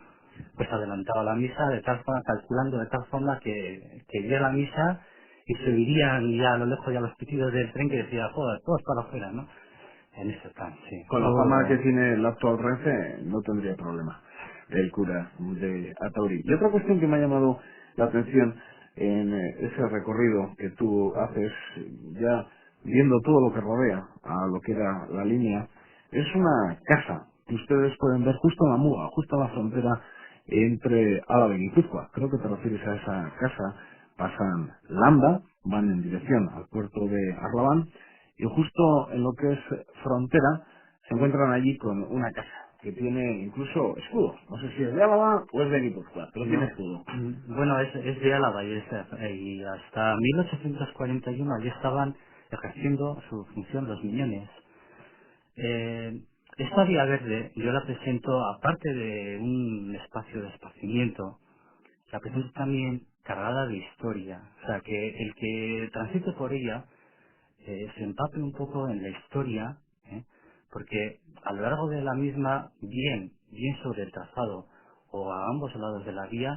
pues adelantaba la misa de tal forma, calculando de tal forma que iría la misa y se oirían ya a lo lejos ya los pitidos del tren que decía, joder, todos para afuera, ¿no? En ese plan, sí. Con la fama que tiene el actual Renfe, no tendría problema el cura de Atauri. Y otra cuestión que me ha llamado la atención en ese recorrido que tú haces, ya viendo todo lo que rodea a lo que era la línea, es una casa que ustedes pueden ver justo en la Muga, justo a la frontera entre Álava y Guipúzcoa. Creo que te refieres a esa casa. Pasan Landa, van en dirección al puerto de Arlabán y justo en lo que es frontera se encuentran allí con una casa que tiene incluso escudo. No sé si es de Álava o es de Guipúzcoa, pero tiene No, escudo. bueno, es de Álava y hasta 1841 allí estaban ejerciendo su función los miñones. Esta vía verde yo la presento, aparte de un espacio de esparcimiento, la presento también cargada de historia. O sea, que el que transite por ella se empape un poco en la historia, ¿eh? Porque a lo largo de la misma, bien sobre el trazado o a ambos lados de la vía,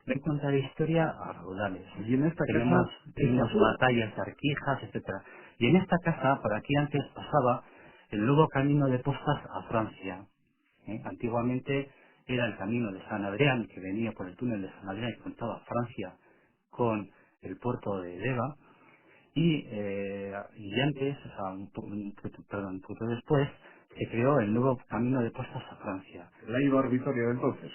va a encontrar historia a raudales. Y en esta Tenemos, casa, tenemos batallas de Arquijas, etcétera. Y en esta casa, por aquí antes pasaba el nuevo camino de postas a Francia. Antiguamente era el camino de San Adrián, que venía por el túnel de San Adrián y conectaba Francia con el puerto de Deva, y antes, o sea, un poco después, se creó el nuevo camino de postas a Francia. la Ibar Vitoria de entonces.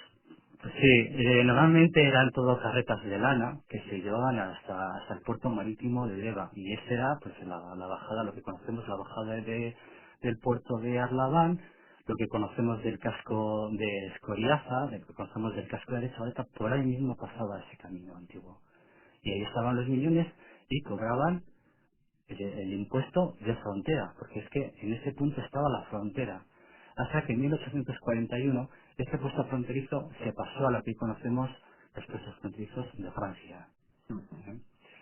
Sí, normalmente eran todo carretas de lana que se llevaban hasta el puerto marítimo de Deva, y esa era pues la bajada, lo que conocemos, la bajada del puerto de Arlabán, lo que conocemos del casco de Escoriaza, lo que conocemos del casco de Arechavaleta. Por ahí mismo pasaba ese camino antiguo. Y ahí estaban los millones y cobraban el impuesto de frontera, porque es que en ese punto estaba la frontera. Hasta que en 1841 este puesto fronterizo se pasó a lo que conocemos los puestos fronterizos de Francia.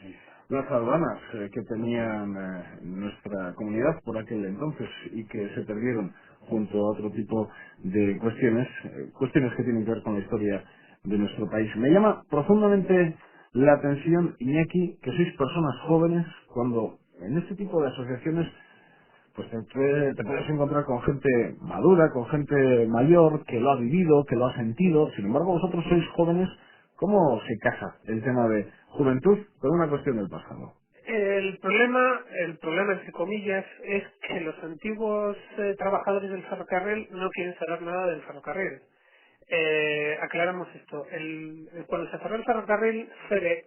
Ahí está. Las aduanas que tenían nuestra comunidad por aquel entonces y que se perdieron junto a otro tipo de cuestiones que tienen que ver con la historia de nuestro país. Me llama profundamente la atención, Iñaki, que sois personas jóvenes cuando en este tipo de asociaciones pues te puedes encontrar con gente madura, con gente mayor, que lo ha vivido, que lo ha sentido. Sin embargo, vosotros sois jóvenes. ¿Cómo se casa el tema de juventud con una cuestión del pasado? El problema entre comillas, es que los antiguos trabajadores del ferrocarril no quieren saber nada del ferrocarril. Aclaramos esto. Cuando se cerró el ferrocarril, FERE,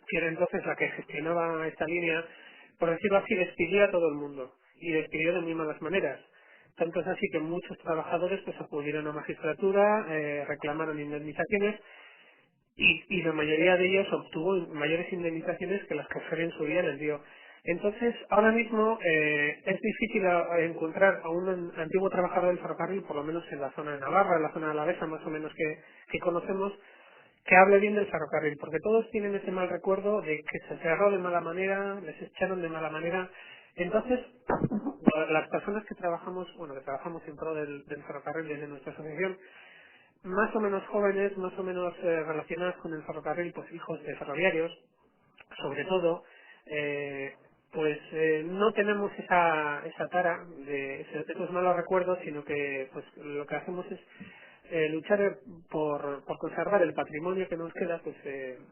que era entonces la que gestionaba esta línea, por decirlo así, despidió a todo el mundo y despidió de muy malas maneras. Tanto es así que muchos trabajadores pues acudieron a magistratura, reclamaron indemnizaciones y la mayoría de ellos obtuvo mayores indemnizaciones que las que FERE en su día les dio. Entonces, ahora mismo es difícil encontrar a un antiguo trabajador del ferrocarril, por lo menos en la zona de Navarra, en la zona de Alavesa más o menos que conocemos, que hable bien del ferrocarril, porque todos tienen ese mal recuerdo de que se cerró de mala manera, les echaron de mala manera. Entonces, las personas que trabajamos en pro del ferrocarril desde nuestra asociación, más o menos jóvenes, más o menos relacionadas con el ferrocarril, pues hijos de ferroviarios, sobre todo, no tenemos esa tara de esos malos recuerdos, sino que pues lo que hacemos es luchar por conservar el patrimonio que nos queda, pues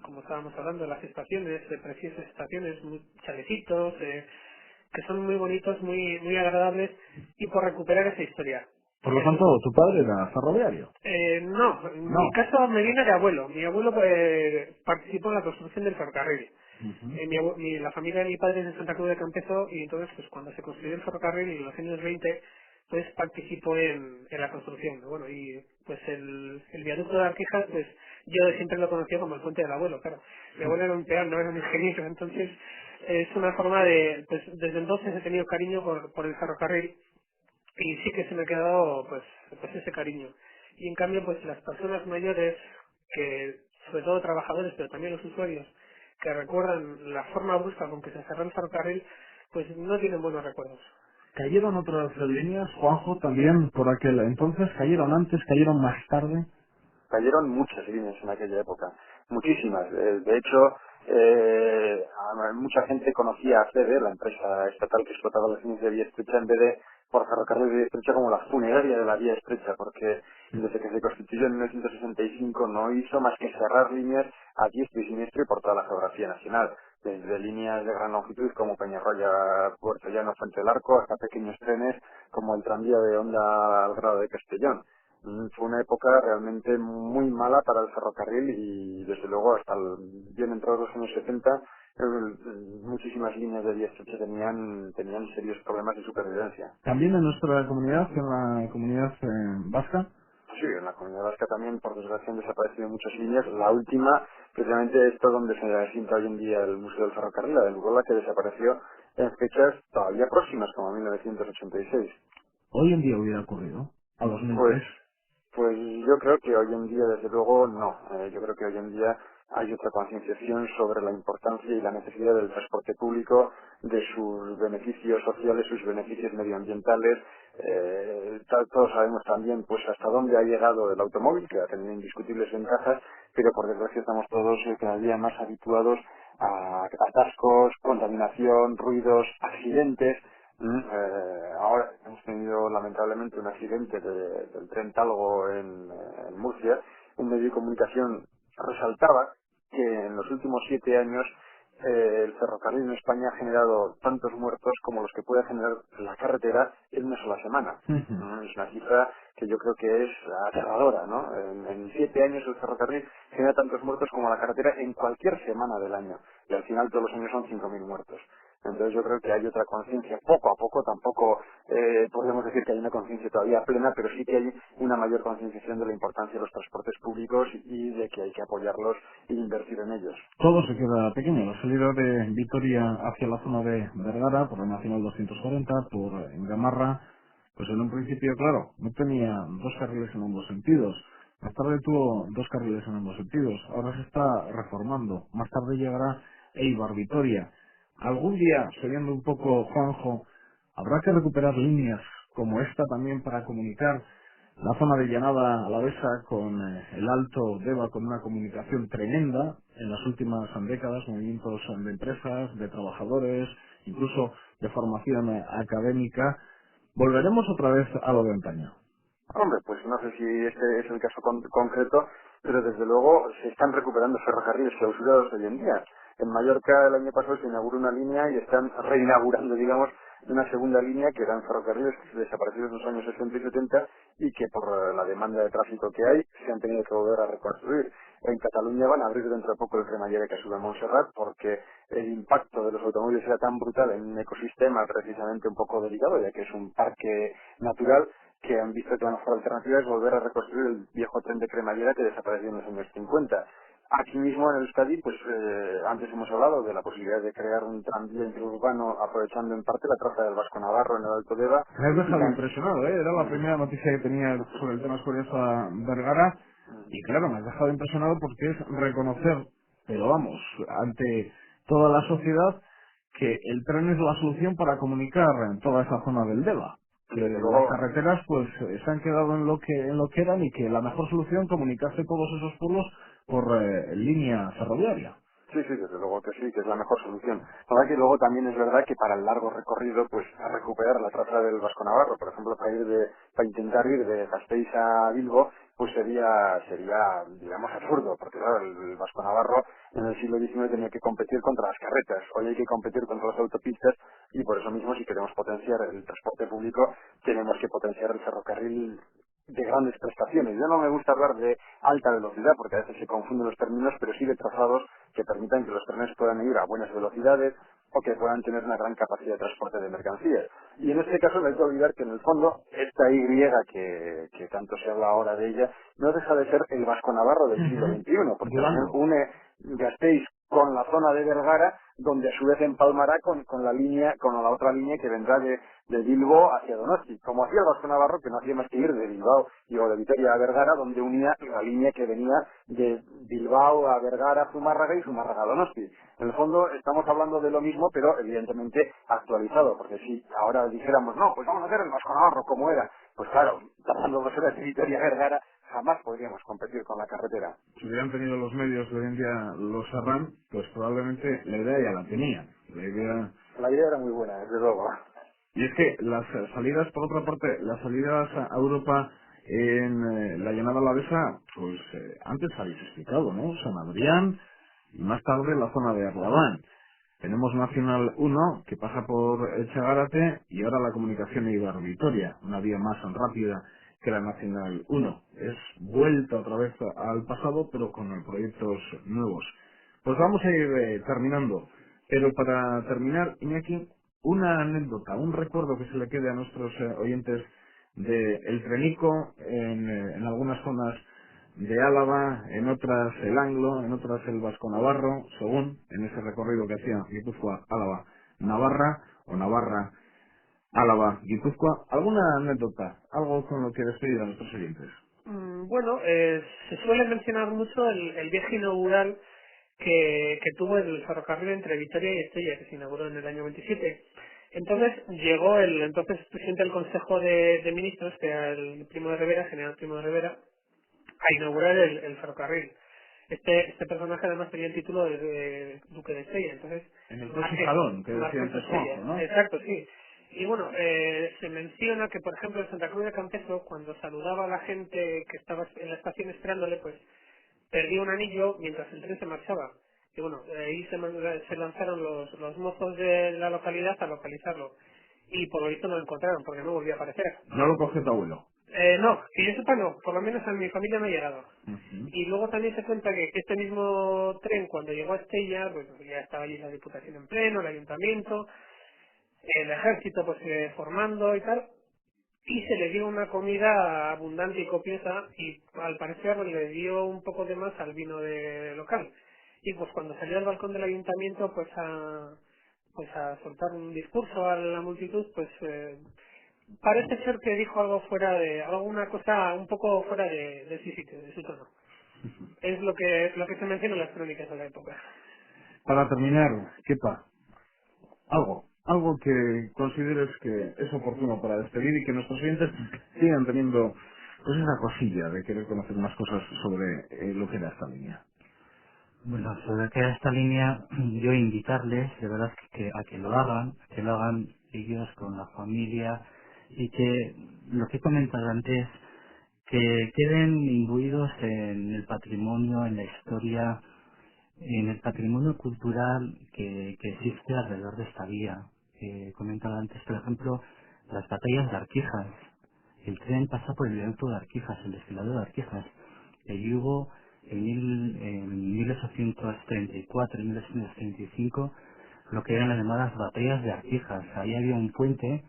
como estábamos hablando, las estaciones, preciosas estaciones, chalecitos, que son muy bonitos, muy agradables, y por recuperar esa historia. Por lo tanto, tu padre era ferroviario. No, en No. mi caso me viene de abuelo. Mi abuelo participó en la construcción del ferrocarril. Ujú. La familia de mi padre es de Santa Cruz de Campezo, y entonces pues cuando se construyó el ferrocarril en los años 20 pues participó en la construcción. Bueno, y pues el viaducto de Arquijas, pues yo siempre lo conocía como el puente del abuelo, claro. Mi abuelo era un peón, no era un ingeniero, entonces es una forma pues desde entonces he tenido cariño por el ferrocarril, y sí que se me ha quedado pues ese cariño. Y en cambio pues las personas mayores, que sobre todo trabajadores pero también los usuarios, que recuerdan la forma brusca con que se cerró el ferrocarril, pues no tienen buenos recuerdos. ¿Cayeron otras líneas, Juanjo, también por aquel entonces? ¿Cayeron antes, cayeron más tarde? Cayeron muchas líneas en aquella época, muchísimas. De hecho, mucha gente conocía a FEDE, la empresa estatal que explotaba las líneas de vía estrecha, en vez de por ferrocarril de vía estrecha, como la funeraria de la vía estrecha, porque desde que se constituyó en 1965 no hizo más que cerrar líneas a diestro y siniestro y por toda la geografía nacional, desde líneas de gran longitud como Peñarroya, Puerto Llano, Fuente del Arco, hasta pequeños trenes como el tranvía de Honda al Grado de Castellón. Fue una época realmente muy mala para el ferrocarril, y desde luego hasta bien entrados los años 70 muchísimas líneas de vía estrecha tenían serios problemas de supervivencia. ¿También en nuestra comunidad, en la comunidad vasca? Sí, en la comunidad vasca también, por desgracia, han desaparecido muchas líneas. La última, precisamente esto donde se asienta hoy en día el Museo del Ferrocarril, la de Lugola, que desapareció en fechas todavía próximas, como 1986. Hoy en día hubiera ocurrido, a Pues 2003. Pues yo creo que hoy en día, desde luego, no. Yo creo que hoy en día hay otra concienciación sobre la importancia y la necesidad del transporte público, de sus beneficios sociales, sus beneficios medioambientales. Todos sabemos también pues hasta dónde ha llegado el automóvil, que ha tenido indiscutibles ventajas, pero por desgracia estamos todos cada día más habituados a atascos, contaminación, ruidos, accidentes. Ahora hemos tenido lamentablemente un accidente del tren Talgo en Murcia. Un medio de comunicación resaltaba que en los últimos 7 años el ferrocarril en España ha generado tantos muertos como los que puede generar la carretera en una sola semana. Es una cifra que yo creo que es aterradora, ¿no? En 7 años el ferrocarril genera tantos muertos como la carretera en cualquier semana del año. Y al final todos los años son 5.000 muertos. Entonces yo creo que hay otra conciencia poco a poco, tampoco podemos decir que hay una conciencia todavía plena, pero sí que hay una mayor concienciación de la importancia de los transportes públicos y de que hay que apoyarlos e invertir en ellos. Todo se queda pequeño. La salida de Vitoria hacia la zona de Vergara, por la Nacional 240, por Gamarra, pues en un principio, claro, no tenía 2 carriles en ambos sentidos. Más tarde tuvo 2 carriles en ambos sentidos. Ahora se está reformando. Más tarde llegará Eibar-Vitoria. Algún día, siguiendo un poco Juanjo, habrá que recuperar líneas como esta también para comunicar la zona de Llanada Alavesa con el Alto Deva, con una comunicación tremenda en las últimas décadas, movimientos de empresas, de trabajadores, incluso de formación académica. Volveremos otra vez a lo de antaño. Hombre, pues no sé si este es el caso concreto, pero desde luego se están recuperando ferrocarriles clausurados hoy en día. En Mallorca el año pasado se inauguró una línea y están reinaugurando, digamos, una segunda línea que eran ferrocarriles que se desaparecieron en los años 60 y 70 y que por la demanda de tráfico que hay se han tenido que volver a reconstruir. En Cataluña van a abrir dentro de poco el cremallera que sube a Montserrat porque el impacto de los automóviles era tan brutal en un ecosistema precisamente un poco delicado, ya que es un parque natural, que han visto que la mejor alternativa es volver a reconstruir el viejo tren de cremallera que desapareció en los años 50. Aquí mismo en el Euskadi, pues antes hemos hablado de la posibilidad de crear un tranvía interurbano aprovechando en parte la traza del Vasco Navarro en el Alto Deva. Me has dejado impresionado, ¿eh? Era la primera noticia que tenía sobre el tema Escoriaza Vergara y claro, me has dejado impresionado porque es reconocer, pero vamos, ante toda la sociedad, que el tren es la solución para comunicar en toda esa zona del Deva. Que Desde las luego, carreteras pues se han quedado en lo que eran y que la mejor solución comunicarse todos esos pueblos por línea ferroviaria. sí, desde luego que sí, que es la mejor solución. La verdad que luego también es verdad que para el largo recorrido, pues a recuperar la traza del Vasco Navarro, por ejemplo, para intentar ir de Gasteiz a Bilbo, pues sería, digamos, absurdo, porque claro, el Vasco Navarro en el siglo XIX tenía que competir contra las carretas, hoy hay que competir contra las autopistas y por eso mismo si queremos potenciar el transporte público tenemos que potenciar el ferrocarril de grandes prestaciones. Yo no me gusta hablar de alta velocidad porque a veces se confunden los términos, pero sí de trazados que permitan que los trenes puedan ir a buenas velocidades o que puedan tener una gran capacidad de transporte de mercancías. Y en este caso no hay que olvidar que en el fondo esta Y que tanto se habla ahora de ella no deja de ser el Vasco Navarro del siglo XXI, porque también une Gasteiz con la zona de Vergara, donde a su vez empalmará con la otra línea que vendrá de Bilbo hacia Donosti, como hacía el Vasco Navarro, que no hacía más que ir de Bilbao o de Vitoria a Vergara, donde unía la línea que venía de Bilbao a Vergara a Zumárraga y Zumárraga a Donosti. En el fondo estamos hablando de lo mismo, pero evidentemente actualizado, porque si ahora dijéramos, no, pues vamos a hacer el Vasco Navarro como era, pues claro, tardando 2 horas de Vitoria a Vergara, jamás podríamos competir con la carretera. Si hubieran tenido los medios de hoy en día los Serran, pues probablemente la idea ya la tenían. La idea era muy buena, desde luego. Y es que las salidas, por otra parte, las salidas a Europa en la llanada alavesa, pues antes habéis explicado, ¿no? San Adrián y más tarde la zona de Arlabán. Tenemos Nacional 1 que pasa por Echagárate y ahora la comunicación Eibar-Vitoria, una vía más rápida que la Nacional 1. Es vuelta otra vez al pasado, pero con proyectos nuevos. Pues vamos a ir terminando. Pero para terminar, Iñaki, una anécdota, un recuerdo que se le quede a nuestros oyentes de el Trenico en algunas zonas de Álava, en otras el Anglo, en otras el Vasco Navarro, según en ese recorrido que hacía Guipúzcoa, Álava, Navarra o Navarra, Álava, Guipúzcoa. ¿Alguna anécdota, algo con lo que despedir a nuestros oyentes? Bueno, se suele mencionar mucho el viaje inaugural que tuvo el ferrocarril entre Vitoria y Estella, que se inauguró en el año 27. Entonces llegó el entonces presidente del Consejo de Ministros, que era el Primo de Rivera, general Primo de Rivera, a inaugurar el ferrocarril. Este personaje además tenía el título de Duque de Estella, entonces En el coche jalón, que decía Marqués de antes Juanjo, Estella, ¿no? exacto, sí. Y bueno, se menciona que, por ejemplo, en Santa Cruz de Campezo, cuando saludaba a la gente que estaba en la estación esperándole, pues perdía un anillo mientras el tren se marchaba. Y bueno, ahí se lanzaron los mozos de la localidad a localizarlo. Y por lo visto no lo encontraron, porque no volvió a aparecer. No lo cogió tu abuelo. No, que yo sepa no, por lo menos a mi familia no ha llegado. Ujú. Y luego también se cuenta que este mismo tren, cuando llegó a Estella, pues ya estaba allí la Diputación en pleno, el Ayuntamiento, el Ejército pues formando y tal, y se le dio una comida abundante y copiosa y al parecer le dio un poco de más al vino de local. Y pues cuando salió al balcón del Ayuntamiento pues a soltar un discurso a la multitud, pues parece ser que dijo algo fuera de, alguna cosa un poco fuera de su sitio, de su tono. Es lo que se menciona en las crónicas de la época. Para terminar, Kepa, algo que consideres que es oportuno para despedir y que nuestros oyentes sigan teniendo pues esa cosilla de querer conocer más cosas sobre lo que era esta línea. Bueno, sobre que esta línea, yo invitarles, de verdad, a que lo hagan ellos con la familia y que lo que he comentado antes, que queden imbuidos en el patrimonio, en la historia, en el patrimonio cultural que existe alrededor de esta vía. He comentado antes, por ejemplo, las batallas de Arquijas. El tren pasa por el viaducto de Arquijas, el desfiladero de Arquijas. Y allí hubo en 1834 y 1835 lo que eran las llamadas batallas de Arquijas. Ahí había un puente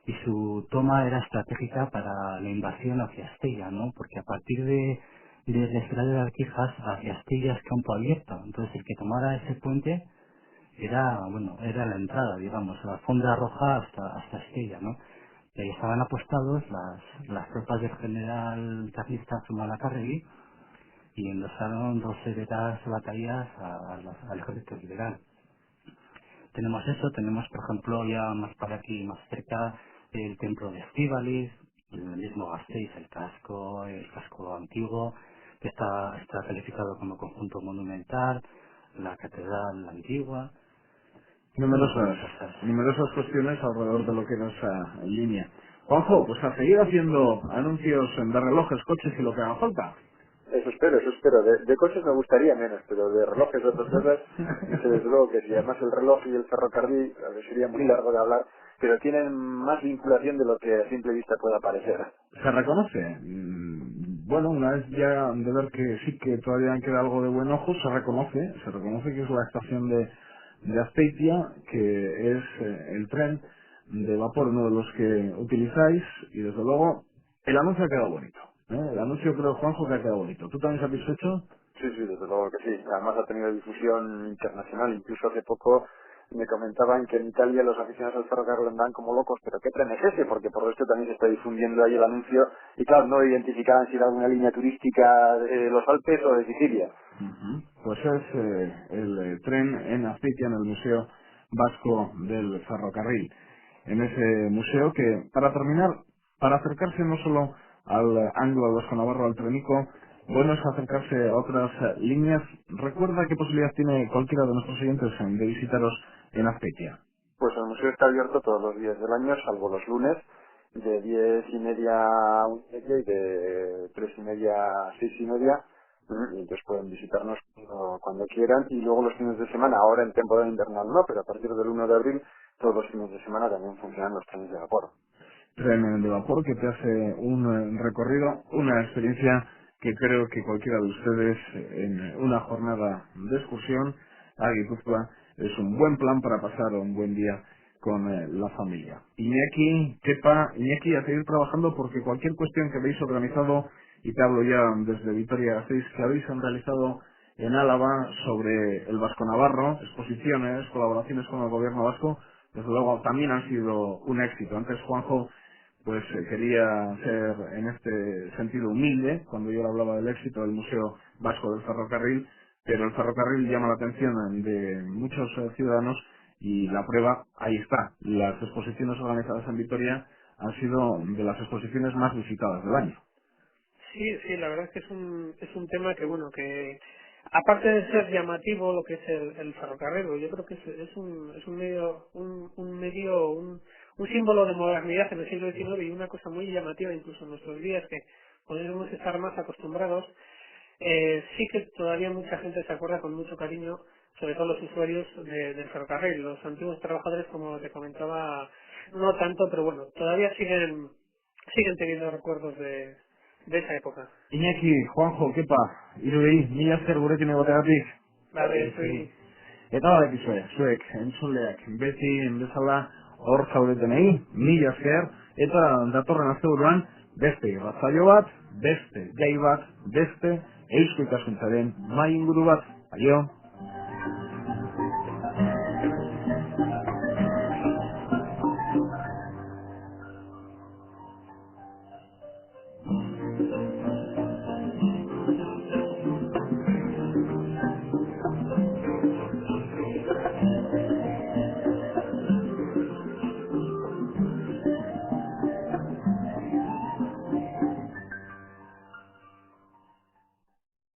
y su toma era estratégica para la invasión hacia Estella, ¿no? Porque a partir de la ciudad de Arquijas hacia Estella es campo abierto. Entonces el que tomara ese puente era la entrada, digamos, la alfombra roja hasta Estella, ¿no? Y ahí estaban apostados las tropas del general carlista Zumalacárregui y endosaron dos severas batallas al ejército liberal. Tenemos eso, tenemos por ejemplo ya más para aquí, más cerca, el templo de Estíbaliz, el mismo Gasteiz, el casco antiguo, que está calificado como conjunto monumental, la catedral antigua, un montón de cosas. Numerosas cuestiones alrededor de lo que era esa línea. Juanjo, pues a seguir haciendo anuncios de relojes, coches y lo que haga falta. Eso espero, eso espero. De coches me gustaría menos, pero de relojes y otras cosas, desde luego que sí. Además el reloj y el ferrocarril, a ver, sería muy largo de hablar, pero tienen más vinculación de lo que a simple vista pueda parecer. ¿Se reconoce? Bueno, una vez ya de ver que sí que todavía queda algo de buen ojo, se reconoce que es la estación de Azpeitia, que es el tren de vapor, uno de los que utilizáis, y desde luego el anuncio ha quedado bonito. El anuncio creo, Juanjo, que ha quedado bonito. ¿Tú también satisfecho? Sí, sí, desde luego que sí. Además ha tenido difusión internacional. Incluso hace poco me comentaban que en Italia los aficionados al ferrocarril andaban como locos, pero ¿qué tren es ese? Porque por esto también se está difundiendo ahí el anuncio y claro, no identificaban si era alguna línea turística de los Alpes o de Sicilia. Ujú. Pues es el tren en Azpeitia, en el Museo Vasco del Ferrocarril. En ese museo que, para terminar, para acercarse no solo al ángulo del Vasco Navarro, al Trenico, bueno es acercarse a otras líneas. Recuerda qué posibilidad tiene cualquiera de nuestros oyentes de visitaros en Azpeitia. Pues el museo está abierto todos los días del año, salvo los lunes, de 10:30 a 1:30 y de 3:30 a 6:30. Y entonces pueden visitarnos cuando quieran. Y luego los fines de semana, ahora en temporada invernal no, pero a partir del 1 de abril, todos los fines de semana también funcionan los trenes de vapor. Tren de vapor que te hace un recorrido, una experiencia que creo que cualquiera de ustedes en una jornada de excursión a Guipúzcoa es un buen plan para pasar un buen día con la familia. Iñaki, Kepa, Iñaki, a seguir trabajando porque cualquier cuestión que habéis organizado, y te hablo ya desde Vitoria-Gasteiz, que habéis realizado en Álava sobre el Vasco Navarro, exposiciones, colaboraciones con el gobierno vasco, desde luego también han sido un éxito. Antes Juanjo pues quería ser en este sentido humilde cuando yo le hablaba del éxito del Museo Vasco del Ferrocarril, pero el ferrocarril llama la atención de muchos ciudadanos y la prueba ahí está. Las exposiciones organizadas en Vitoria han sido de las exposiciones más visitadas del año. Sí, sí, la verdad es que es un tema que, bueno, que aparte de ser llamativo lo que es el ferrocarril, yo creo que es un medio, un símbolo de modernidad en el siglo XIX y una cosa muy llamativa incluso en nuestros días que podemos estar más acostumbrados. Sí que todavía mucha gente se acuerda con mucho cariño, sobre todo los usuarios del ferrocarril. Los antiguos trabajadores, como te comentaba, no tanto, pero bueno, todavía siguen teniendo recuerdos de esa época. Iñaki, Juanjo, kepa, irudei, mila esker gurekin egoteagatik. Vale, soy... Eta badakizue, zuek, entzuleak, beti bezala hor zaudetenei, mila esker, eta datorren asteburuan beste irratsaio bat, beste gai bat, beste eusko ikaskuntzaren mahai inguru bat. Aio!